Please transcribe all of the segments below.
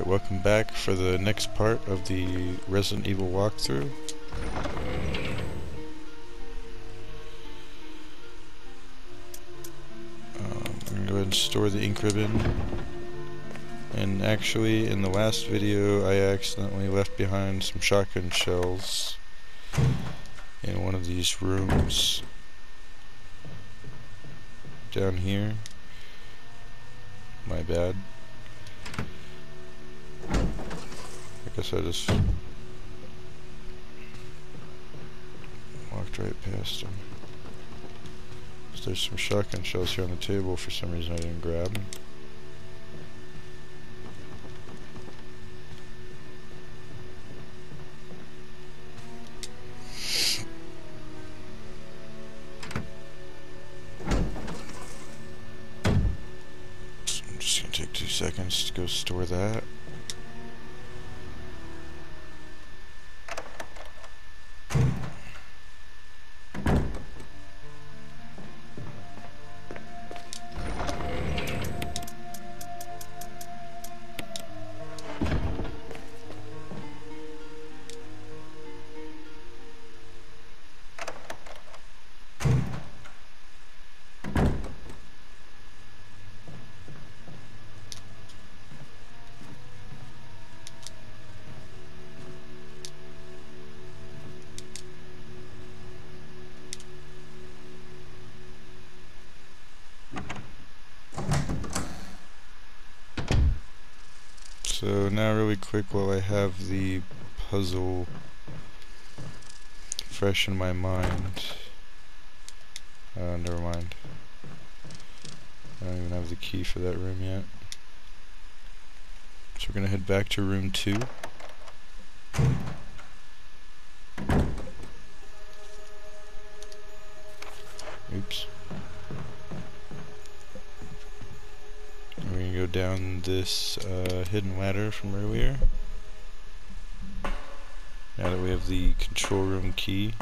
Alright, welcome back for the next part of the Resident Evil walkthrough. I'm going to go ahead and store the ink ribbon. And actually, in the last video, I accidentally left behind some shotgun shells in one of these rooms down here. My bad. I guess I just walked right past them. So there's some shotgun shells here on the table. For some reason I didn't grab them. So I'm just gonna take 2 seconds to go store that. So now really quick, while I have the puzzle fresh in my mind, never mind, I don't even have the key for that room yet. So we're gonna head back to room 2. Oops. We're gonna go down this hidden ladder from earlier. Now that we have the control room key.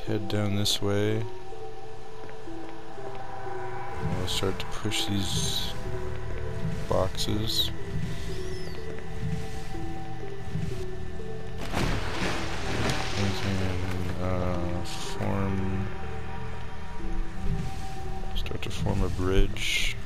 Head down this way. And we'll start to push these boxes. Start to form a bridge.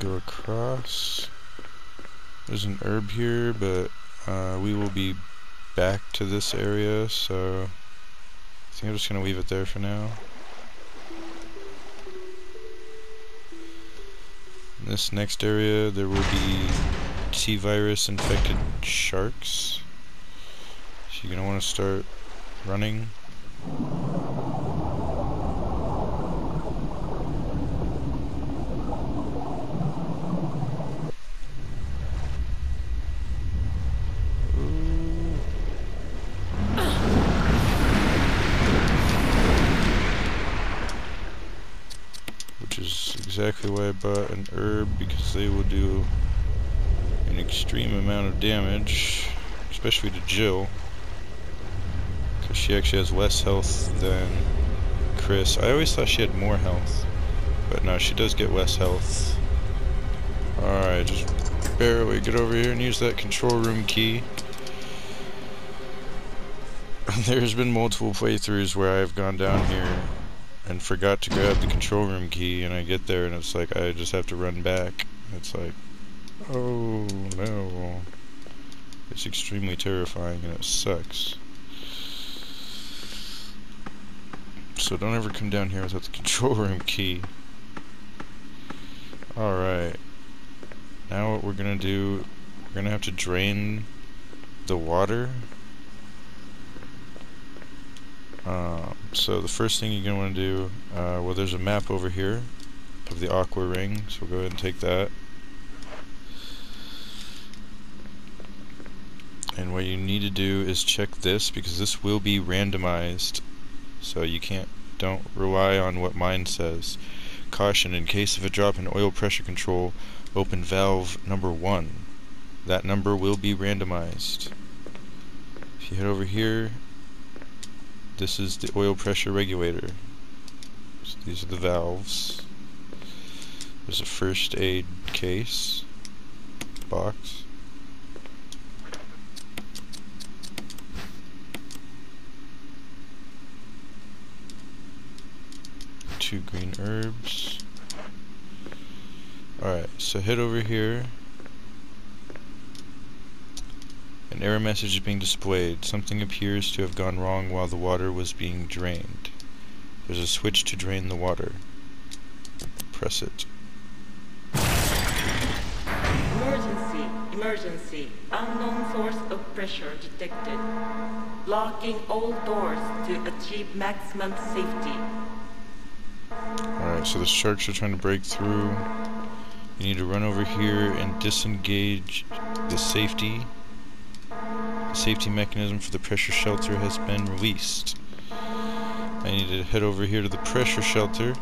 Go across. There's an herb here, but we will be back to this area, so I think I'm just gonna leave it there for now. In this next area there will be T-virus infected sharks, so you're gonna want to start running. Exactly why I bought an herb, because they will do an extreme amount of damage, especially to Jill, because she actually has less health than Chris. I always thought she had more health, but no, she does get less health. Alright, just barely get over here and use that control room key. There's been multiple playthroughs where I've gone down here and forgot to grab the control room key, and I get there and it's like I just have to run back. It's like, oh no. It's extremely terrifying and it sucks. So don't ever come down here without the control room key. Alright. Now what we're gonna do, we're gonna have to drain the water. So the first thing you're gonna want to do, well, there's a map over here of the aqua ring, so we'll go ahead and take that. And what you need to do is check this, because this will be randomized, so you don't rely on what mine says. Caution, in case of a drop in oil pressure control, open valve number 1. That number will be randomized. If you head over here, this is the oil pressure regulator. So these are the valves. There's a first aid case box. Two green herbs. Alright, so head over here. An error message is being displayed. Something appears to have gone wrong while the water was being drained. There's a switch to drain the water. Press it. Emergency, emergency. Unknown source of pressure detected. Locking all doors to achieve maximum safety. Alright, so the sharks are trying to break through. You need to run over here and disengage the safety. The safety mechanism for the pressure shelter has been released. I need to head over here to the pressure shelter.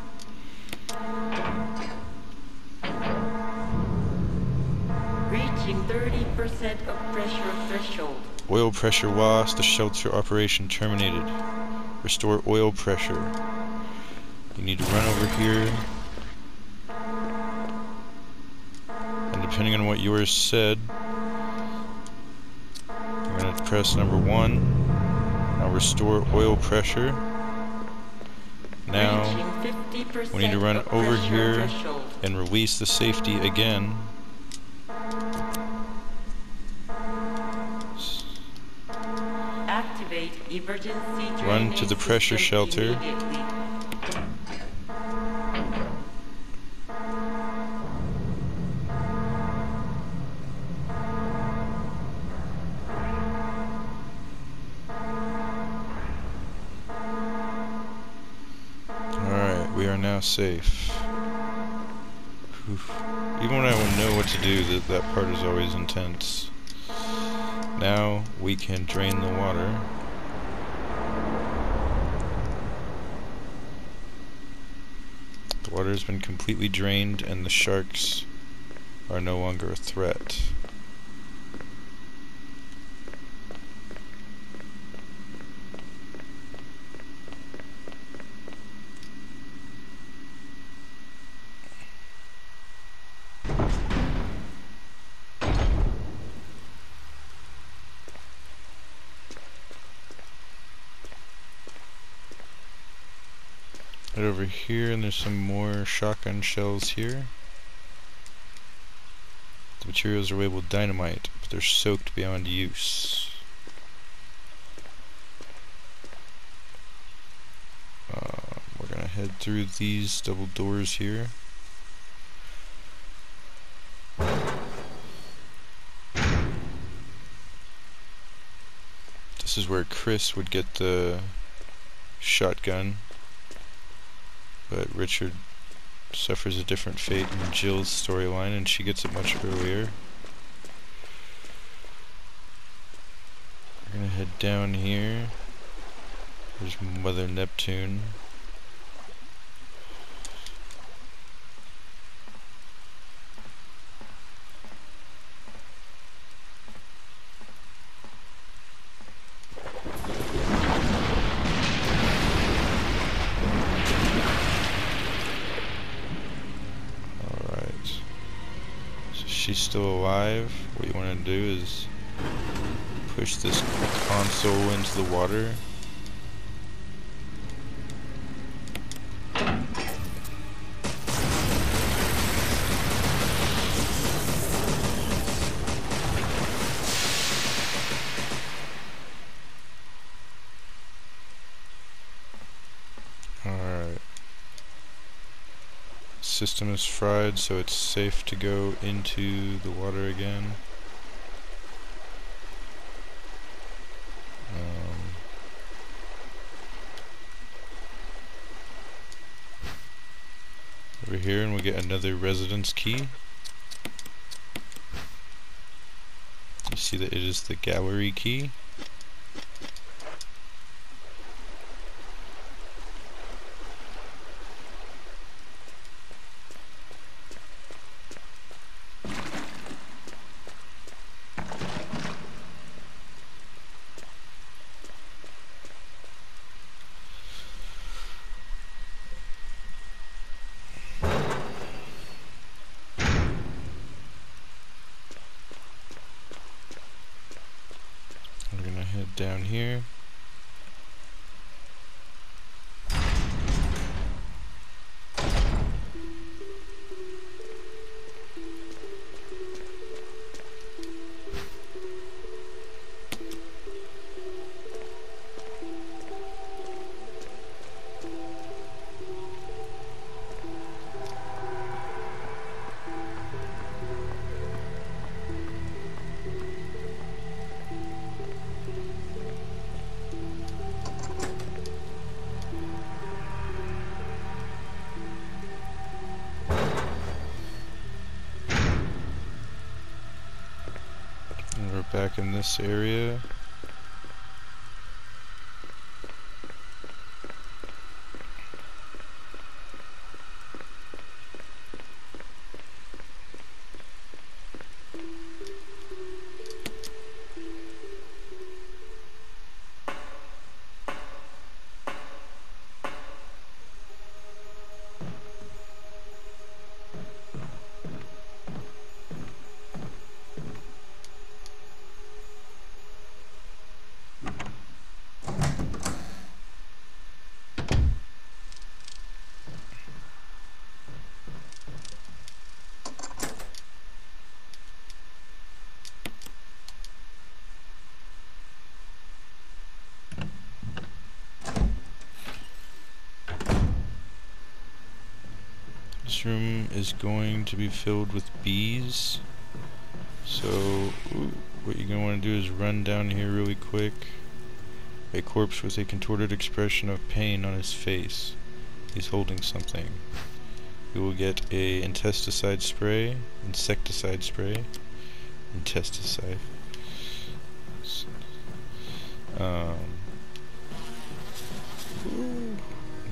Reaching 30% of pressure threshold. Oil pressure lost. The shelter operation terminated. Restore oil pressure. You need to run over here. And depending on what yours said, I'm going to press number 1. Now restore oil pressure. Now we need to run over here and release the safety again. Activate emergency Run to the pressure shelter. Alright, we are now safe. Oof. Even when I wouldn't know what to do, that part is always intense. Now we can drain the water. The water has been completely drained and the sharks are no longer a threat. Right over here, and there's some more shotgun shells here. The materials are labeled dynamite, but they're soaked beyond use. We're gonna head through these double doors here. This is where Chris would get the shotgun. But Richard suffers a different fate in Jill's storyline, and she gets it much earlier. We're gonna head down here. There's Mother Neptune. She's still alive. What you want to do is push this console into the water. Alright. System is fried, so it's safe to go into the water again. Over here, and we get another residence key. You see that it is the gallery key. We're gonna head down here. And we're back in this area. This room is going to be filled with bees. So, what you're going to want to do is run down here really quick. A corpse with a contorted expression of pain on his face. He's holding something. You will get a insecticide spray, intesticide.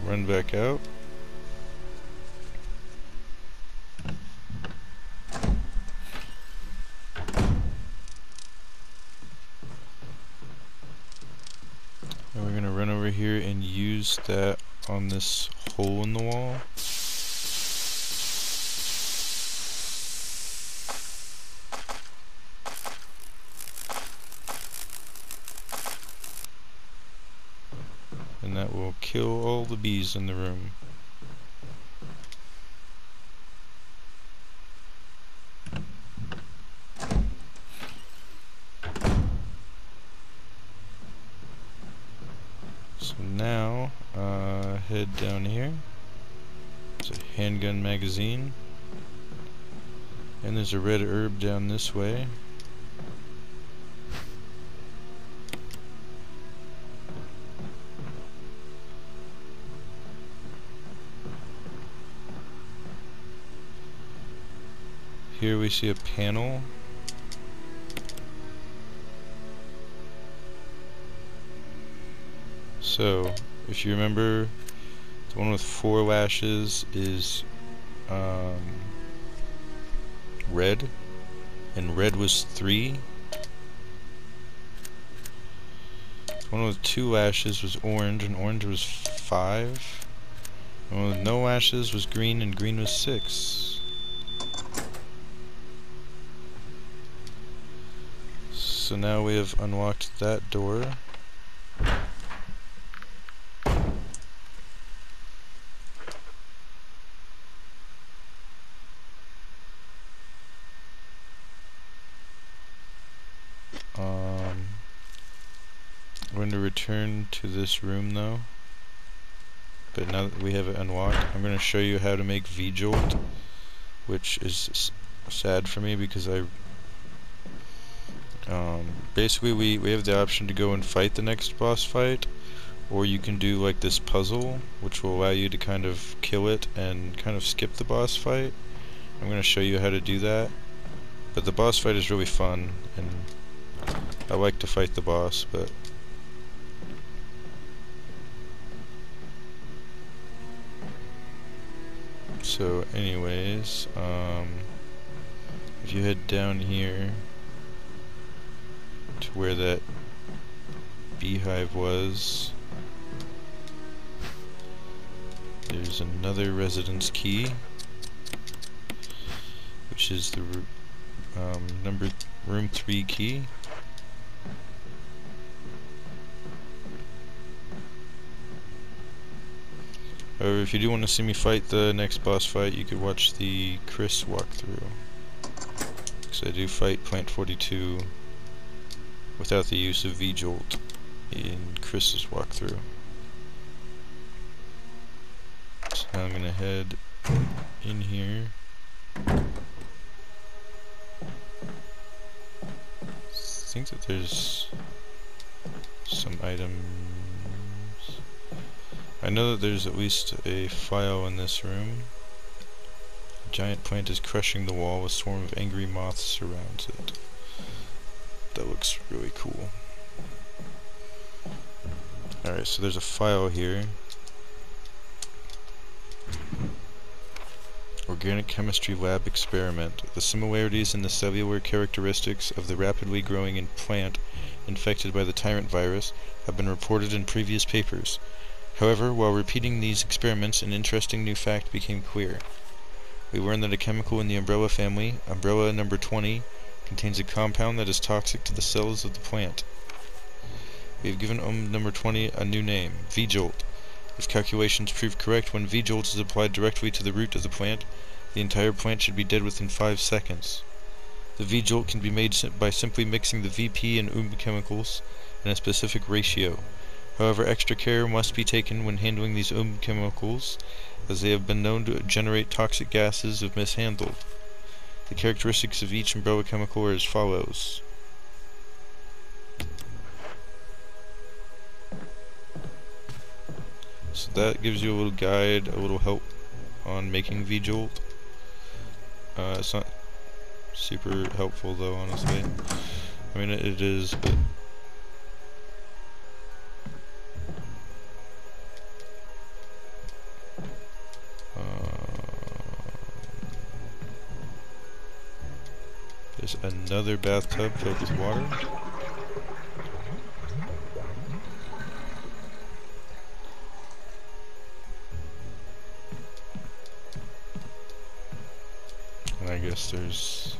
Run back out. And we're gonna run over here and use that on this hole in the wall. And that will kill all the bees in the room. So now, head down here. There's a handgun magazine. And there's a red herb down this way. Here we see a panel. So, if you remember, the one with 4 lashes is red, and red was 3. The one with 2 lashes was orange, and orange was 5. The one with no lashes was green, and green was 6. So now we have unlocked that door. I'm going to return to this room though. but now that we have it unlocked, I'm going to show you how to make V-Jolt, which is sad for me because basically we have the option to go and fight the next boss fight, or you can do like this puzzle, which will allow you to kind of kill it and kind of skip the boss fight. I'm going to show you how to do that, but the boss fight is really fun, and I like to fight the boss, but so anyways, if you head down here to where that beehive was, there's another residence key, which is the room 3 key. However, if you do want to see me fight the next boss fight, you could watch the Chris walkthrough, because I do fight Plant 42 without the use of V-Jolt in Chris's walkthrough. So now I'm going to head in here. I think that there's some items. I know that there's at least a file in this room. A giant plant is crushing the wall. A swarm of angry moths surrounds it. That looks really cool. Alright, so there's a file here. Organic Chemistry Lab Experiment. The similarities in the cellular characteristics of the rapidly growing plant infected by the tyrant virus have been reported in previous papers. However, while repeating these experiments, an interesting new fact became clear. We learned that a chemical in the umbrella family, umbrella number 20, contains a compound that is toxic to the cells of the plant. We have given number 20 a new name, V-Jolt. If calculations prove correct, when V-Jolt is applied directly to the root of the plant, the entire plant should be dead within 5 seconds. The V-Jolt can be made by simply mixing the VP and chemicals in a specific ratio. However, extra care must be taken when handling these chemicals, as they have been known to generate toxic gases if mishandled. The characteristics of each umbrella chemical are as follows. So that gives you a little guide, a little help on making V-Jolt. It's not super helpful though, honestly. I mean, it is, but there's another bathtub filled with water. And I guess there's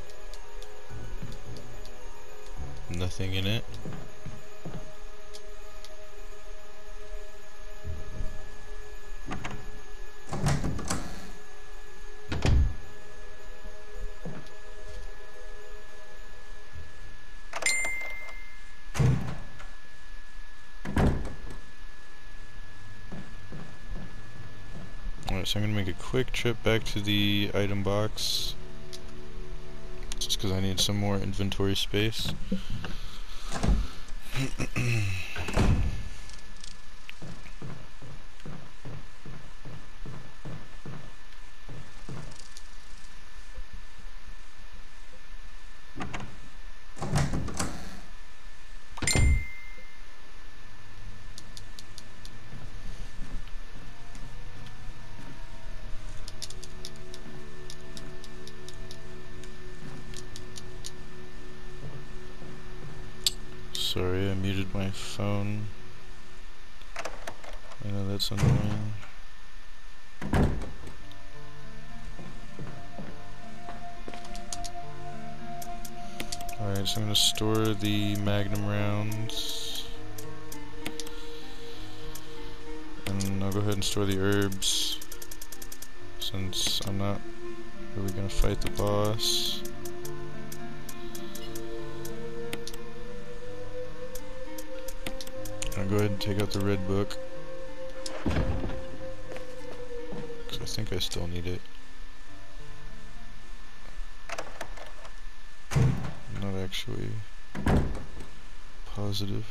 nothing in it. Alright, so I'm going to make a quick trip back to the item box, just because I need some more inventory space. Sorry, I muted my phone. I know that's annoying. Alright, so I'm going to store the Magnum rounds. And I'll go ahead and store the herbs, since I'm not really going to fight the boss. I'll go ahead and take out the red book. think I still need it. Not actually positive.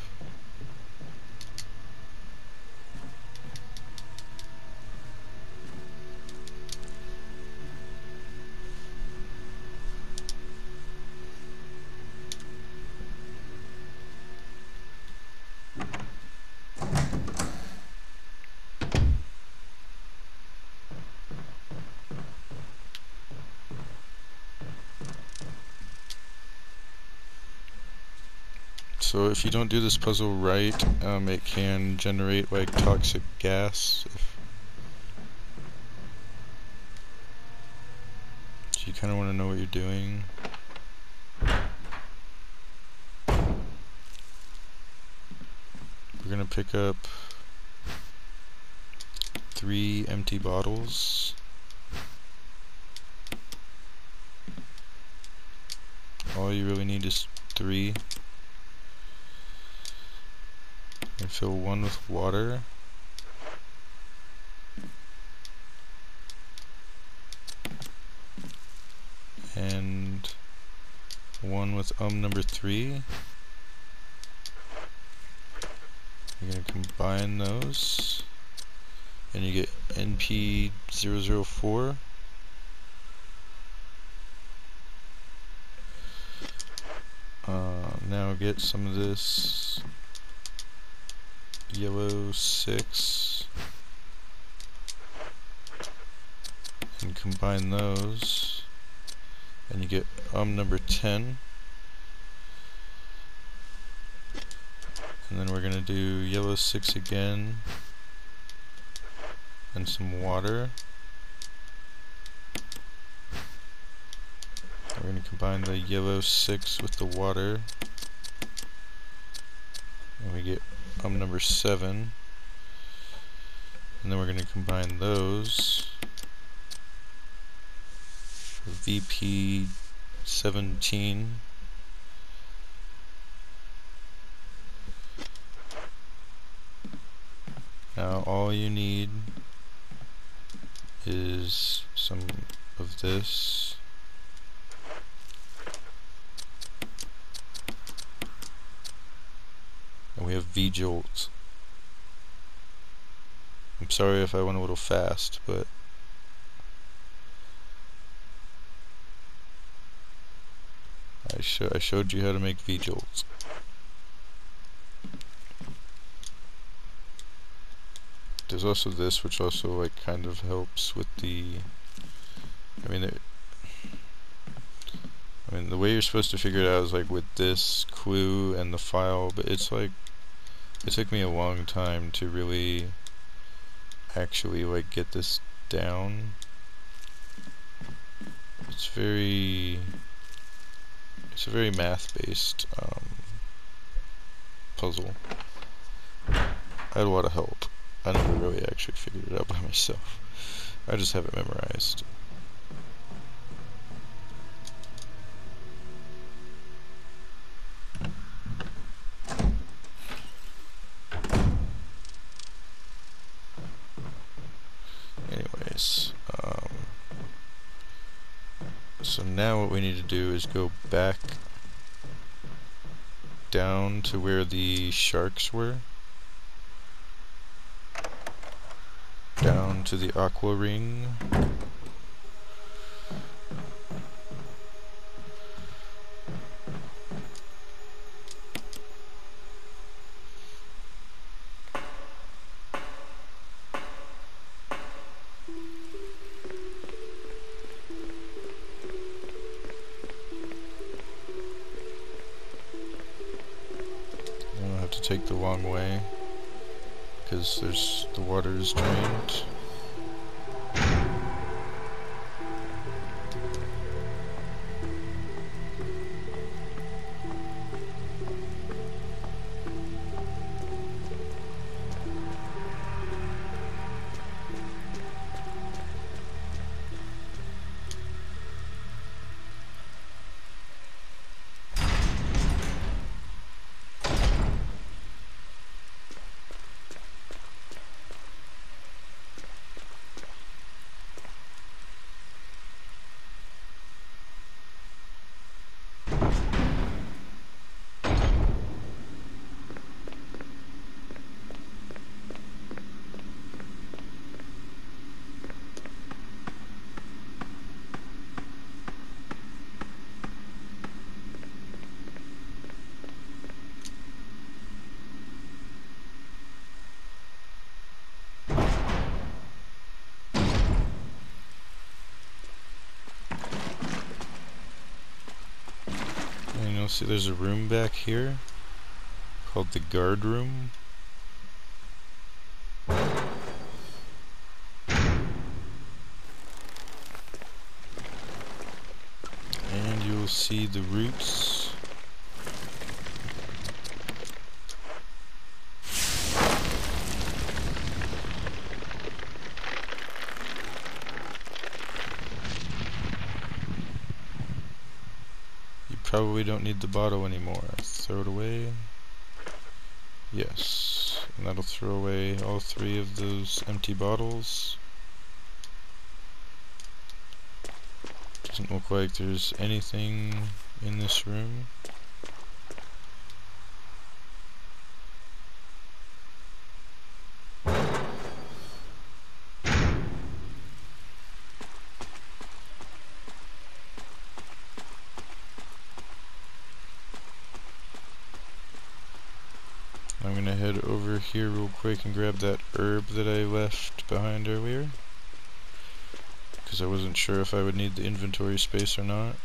So if you don't do this puzzle right, it can generate like toxic gas. So you kind of want to know what you're doing. We're gonna pick up 3 empty bottles. All you really need is 3. And fill 1 with water. And 1 with number 3. You're going to combine those. And you get NP004. Now get some of this yellow 6 and combine those, and you get number 10. And then we're gonna do yellow 6 again and some water. We're gonna combine the yellow 6 with the water, and we get number 7. And then we're going to combine those for VP17. Now all you need is some of this. And we have V-Jolt. I'm sorry if I went a little fast, but I showed you how to make V-Jolt. There's also this, which also like kind of helps with the. I mean, the way you're supposed to figure it out is like with this clue and the file, but it's like it took me a long time to really actually like get this down. It's a very math-based puzzle. I had a lot of help. I never really actually figured it out by myself. I just have it memorized. Anyways, so now what we need to do is go back down to where the sharks were. Down to the aqua ring. I'll have to take the long way because the water is drained. see there's a room back here called the guard room. And you'll see the roots. You probably don't need the bottle anymore. Throw it away. Yes, and that'll throw away all 3 of those empty bottles. Doesn't look like there's anything in this room. I'm gonna head over here real quick and grab that herb that I left behind earlier, because I wasn't sure if I would need the inventory space or not.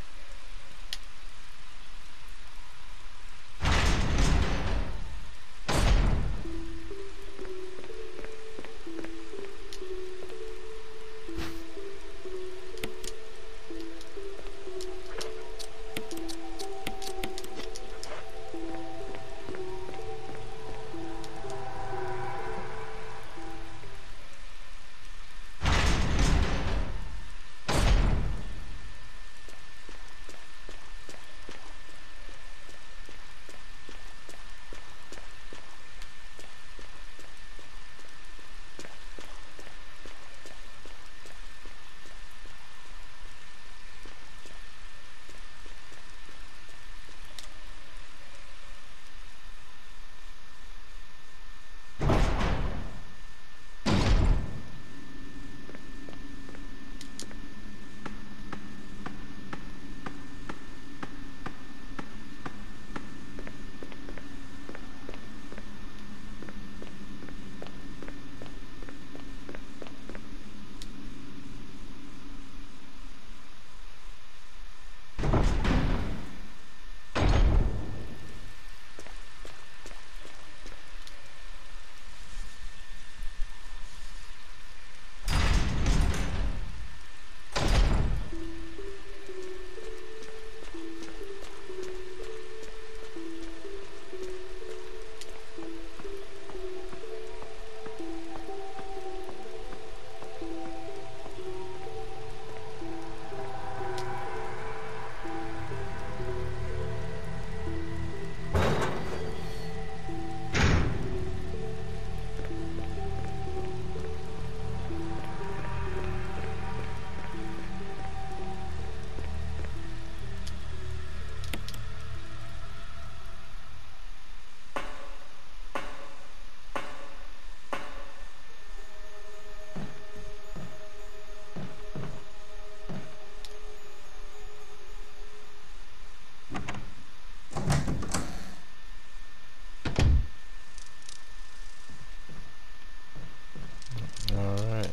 Alright.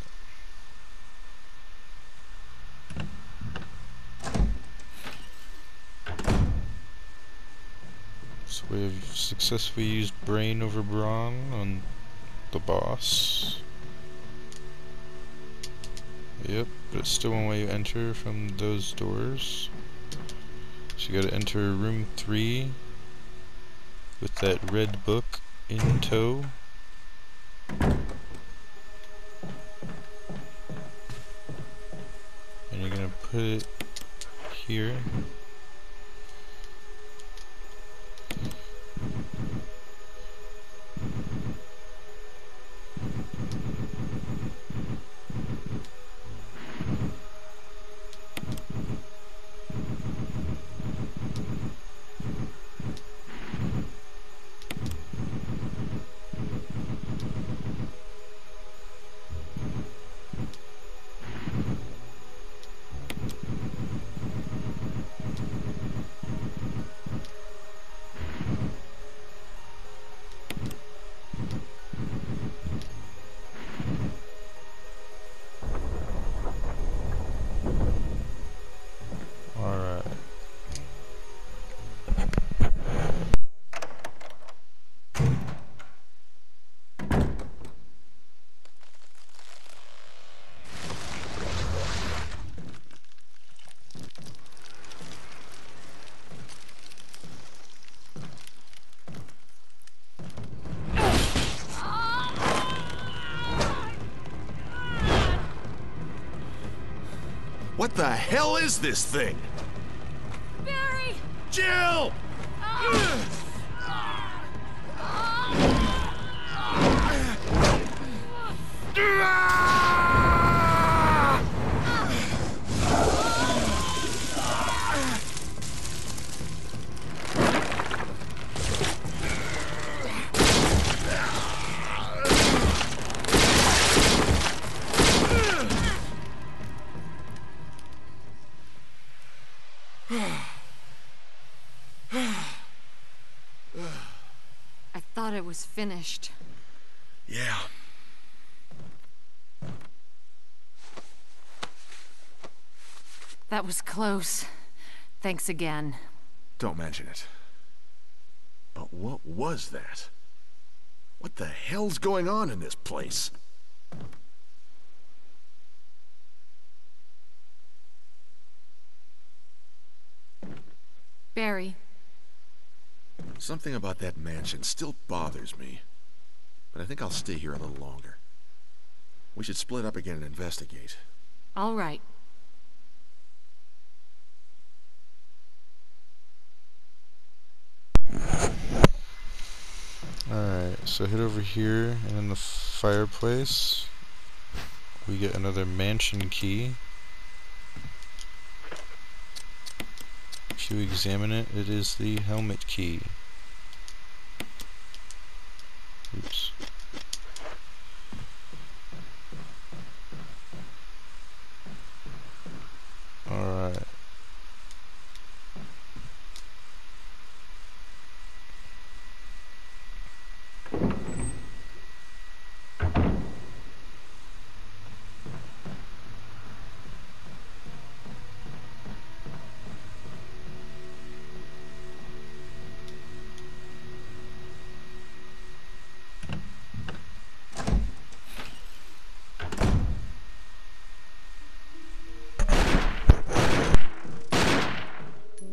So we've successfully used brain over brawn on the boss. Yep, but it's still one way you enter from those doors. So you gotta enter room 3 with that red book in tow. And you're gonna put it here. What the hell is this thing? Barry! Jill! I thought it was finished. Yeah. That was close. Thanks again. Don't mention it. But what was that? What the hell's going on in this place? Barry. Something about that mansion still bothers me. But I think I'll stay here a little longer. We should split up again and investigate. All right. Alright, so head over here, and in the fireplace, we get another mansion key. If you examine it, it is the helmet key. Oops. Alright.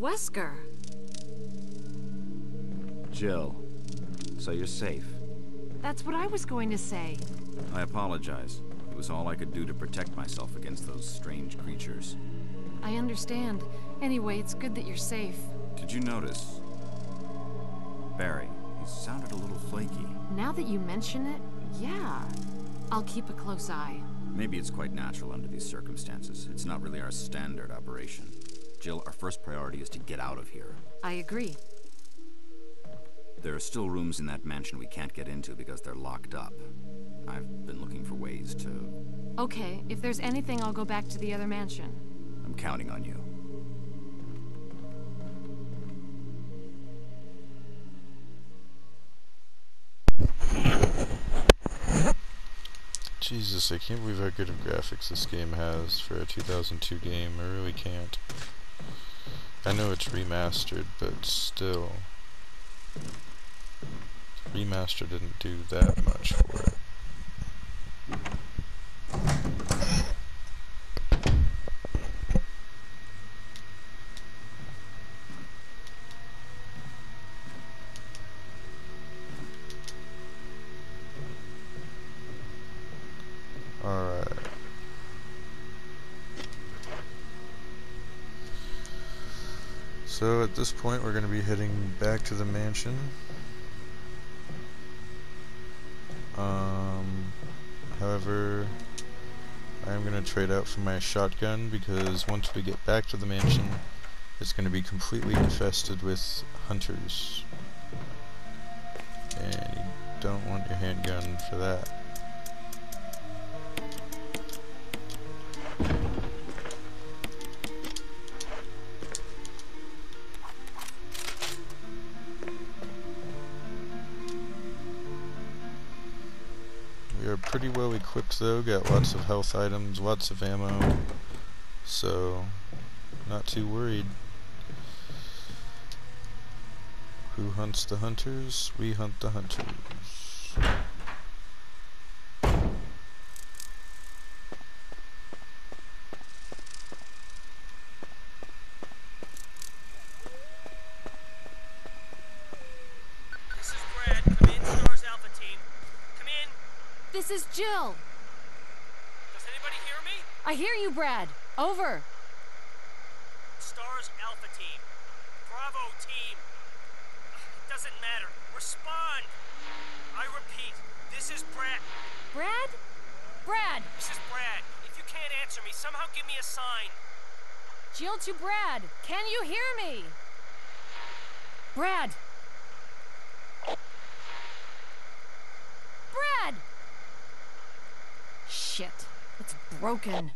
Wesker. Jill, so you're safe. That's what I was going to say. I apologize. It was all I could do to protect myself against those strange creatures. I understand. Anyway, it's good that you're safe. Did you notice? Barry, he sounded a little flaky. Now that you mention it, yeah. I'll keep a close eye. Maybe it's quite natural under these circumstances. It's not really our standard operation. Jill, our first priority is to get out of here. I agree. There are still rooms in that mansion we can't get into because they're locked up. I've been looking for ways to... Okay, if there's anything, I'll go back to the other mansion. I'm counting on you. Jesus, I can't believe how good of graphics this game has for a 2002 game. I really can't. I know it's remastered, but still. Remaster didn't do that much for it. Alright. So at this point we're going to be heading back to the mansion. However, I am going to trade out for my shotgun because once we get back to the mansion, it's going to be completely infested with hunters. And you don't want your handgun for that. We are pretty well equipped though, got lots of health items, lots of ammo, so not too worried. Who hunts the hunters? We hunt the hunters. This is Brad. Come in, S.T.A.R.S Alpha Team. Come in. This is Jill. Does anybody hear me? I hear you, Brad. Over. Stars Alpha Team. Bravo Team. It doesn't matter. Respond! I repeat, this is Brad. Brad? Brad! This is Brad. If you can't answer me, somehow give me a sign. Jill to Brad! Can you hear me? Brad! Brad! Shit. It's broken.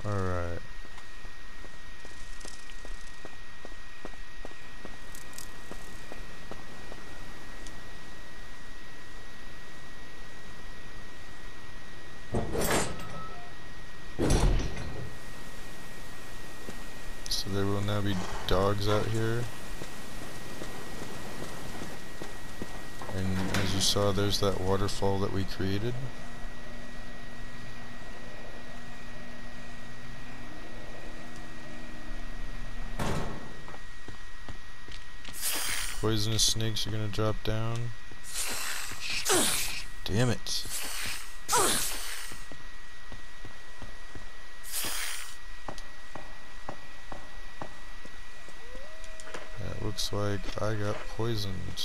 Alright. So there will now be dogs out here. And as you saw, there's that waterfall that we created. Poisonous snakes are gonna drop down. Damn it. That looks like I got poisoned.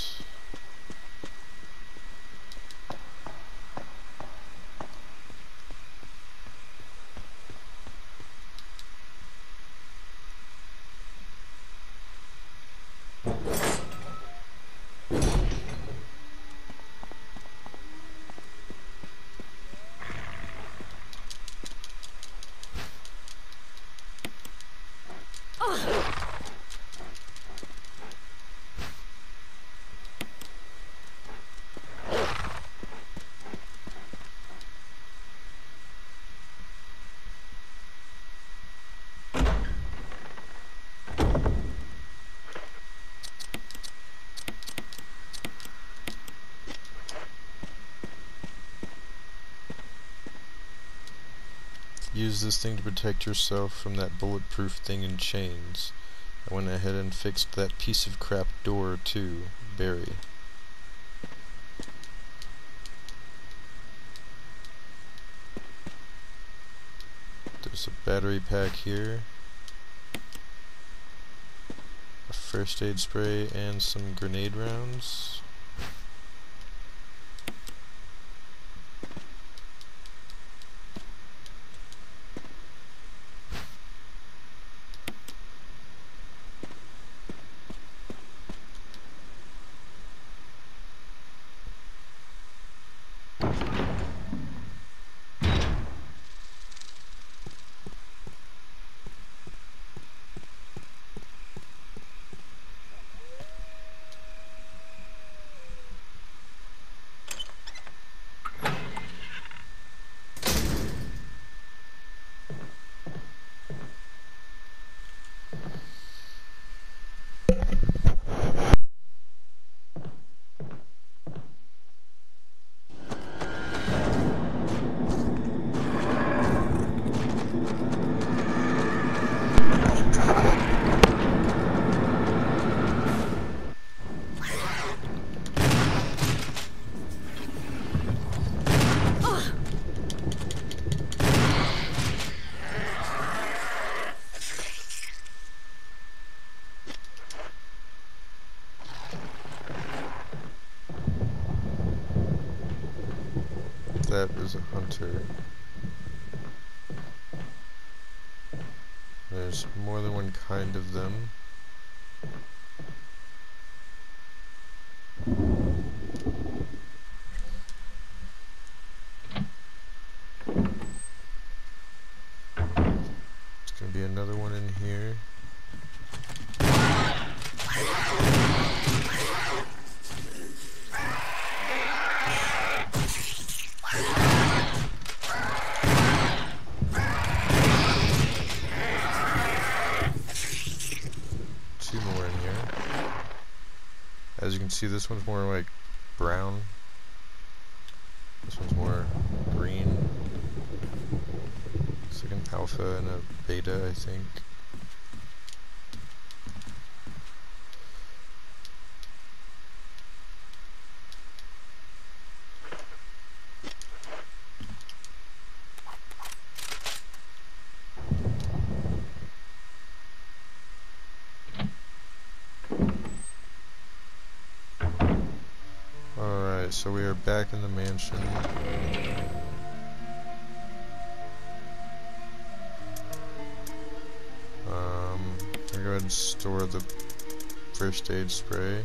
Use this thing to protect yourself from that bulletproof thing in chains. I went ahead and fixed that piece of crap door too, Barry. There's a battery pack here, a first aid spray, and some grenade rounds. That is a hunter. There's more than one kind of them. There's gonna be another one in here. As you can see, this one's more like brown. This one's more green. It's like an alpha and a beta, I think. so we are back in the mansion. I'm gonna go ahead and store the first aid spray.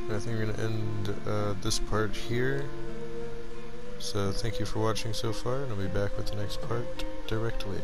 I think we're going to end this part here. So thank you for watching so far, and I'll be back with the next part directly.